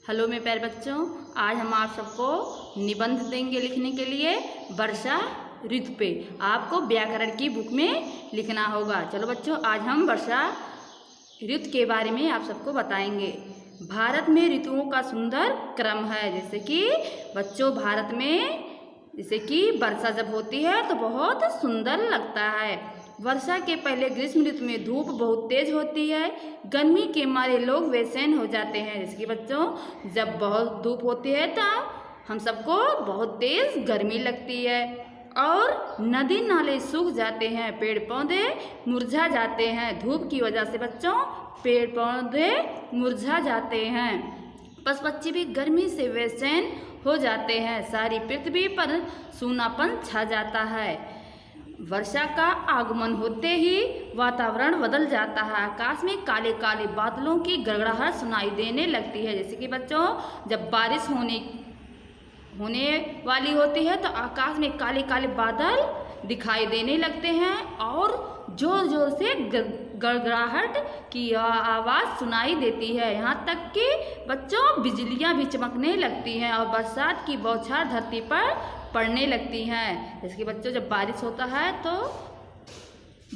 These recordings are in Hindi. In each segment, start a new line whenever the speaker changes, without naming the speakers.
हेलो मेरे प्यारे बच्चों, आज हम आप सबको निबंध देंगे लिखने के लिए वर्षा ऋतु पे। आपको व्याकरण की बुक में लिखना होगा। चलो बच्चों, आज हम वर्षा ऋतु के बारे में आप सबको बताएंगे। भारत में ऋतुओं का सुंदर क्रम है। जैसे कि बच्चों, भारत में जैसे कि वर्षा जब होती है तो बहुत सुंदर लगता है। वर्षा के पहले ग्रीष्म ऋतु में धूप बहुत तेज होती है। गर्मी के मारे लोग बेचैन हो जाते हैं। जैसे कि बच्चों, जब बहुत धूप होती है तो हम सबको बहुत तेज गर्मी लगती है और नदी नाले सूख जाते हैं, पेड़ पौधे मुरझा जाते हैं। धूप की वजह से बच्चों पेड़ पौधे मुरझा जाते हैं। पशु पक्षी भी गर्मी से बेचैन हो जाते हैं। सारी पृथ्वी पर सूनापन छा जाता है। वर्षा का आगमन होते ही वातावरण बदल जाता है। आकाश में काले काले बादलों की गड़गड़ाहट सुनाई देने लगती है। जैसे कि बच्चों, जब बारिश होने वाली होती है तो आकाश में काले काले बादल दिखाई देने लगते हैं और जोर जोर से गड़गड़ाहट की आवाज़ सुनाई देती है। यहाँ तक कि बच्चों बिजलियाँ भी चमकने लगती हैं और बरसात की बौछार धरती पर पड़ने लगती हैं। जैसे कि बच्चों, जब बारिश होता है तो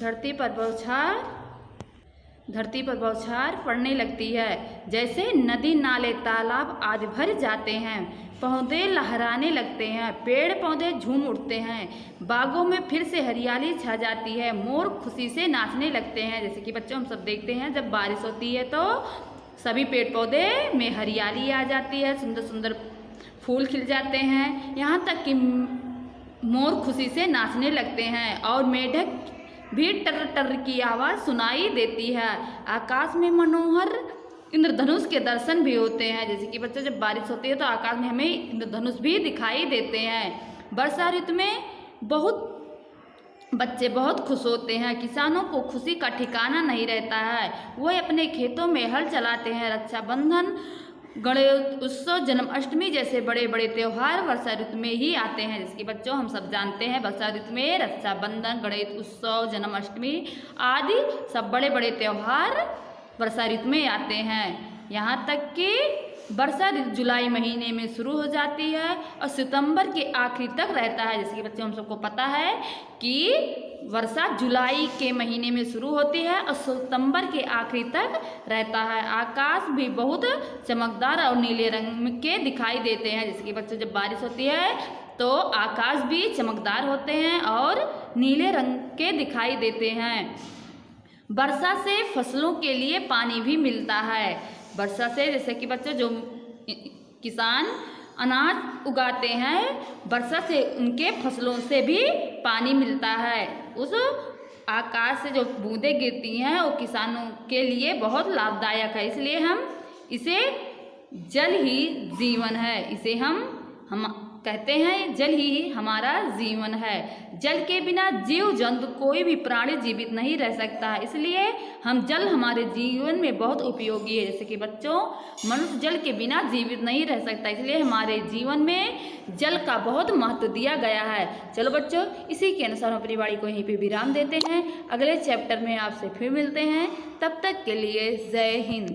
धरती पर बौछार पड़ने लगती है। जैसे नदी नाले तालाब आदि भर जाते हैं। पौधे लहराने लगते हैं, पेड़ पौधे झूम उठते हैं, बागों में फिर से हरियाली छा जाती है, मोर खुशी से नाचने लगते हैं। जैसे कि बच्चों, हम सब देखते हैं जब बारिश होती है तो सभी पेड़ पौधे में हरियाली आ जाती है, सुंदर सुंदर फूल खिल जाते हैं। यहाँ तक कि मोर खुशी से नाचने लगते हैं और मेढक भी टर टर की आवाज़ सुनाई देती है। आकाश में मनोहर इंद्रधनुष के दर्शन भी होते हैं। जैसे कि बच्चों, जब बारिश होती है तो आकाश में हमें इंद्रधनुष भी दिखाई देते हैं। वर्षा ऋतु में बच्चे बहुत खुश होते हैं। किसानों को खुशी का ठिकाना नहीं रहता है। वह अपने खेतों में हल चलाते हैं। रक्षाबंधन, गणेश उत्सव, जन्माष्टमी जैसे बड़े बड़े त्यौहार वर्षा ऋतु में ही आते हैं। जिसकी बच्चों हम सब जानते हैं, वर्षा ऋतु में रक्षाबंधन, गणेश उत्सव, जन्माष्टमी आदि सब बड़े बड़े त्यौहार वर्षा ऋतु में आते हैं। यहाँ तक कि वर्षा ऋतु जुलाई महीने में शुरू हो जाती है और सितंबर के आखिरी तक रहता है। जैसे कि बच्चों, हम सबको पता है कि वर्षा जुलाई के महीने में शुरू होती है और सितंबर के आखिरी तक रहता है। आकाश भी बहुत चमकदार और नीले रंग के दिखाई देते हैं। जैसे कि बच्चों, जब बारिश होती है तो आकाश भी चमकदार होते हैं और नीले रंग के दिखाई देते हैं। वर्षा से फसलों के लिए पानी भी मिलता है। वर्षा से जैसे कि बच्चों, जो किसान अनाज उगाते हैं, वर्षा से उनके फसलों से भी पानी मिलता है। उस आकाश से जो बूंदें गिरती हैं वो किसानों के लिए बहुत लाभदायक है। इसलिए हम इसे जल ही जीवन है, इसे हम कहते हैं जल ही हमारा जीवन है। जल के बिना जीव जंतु कोई भी प्राणी जीवित नहीं रह सकता है। इसलिए जल हमारे जीवन में बहुत उपयोगी है। जैसे कि बच्चों, मनुष्य जल के बिना जीवित नहीं रह सकता, इसलिए हमारे जीवन में जल का बहुत महत्व दिया गया है। चलो बच्चों, इसी के अनुसार हम अपनी वाणी को यहीं पे विराम देते हैं। अगले चैप्टर में आपसे फिर मिलते हैं। तब तक के लिए जय हिंद।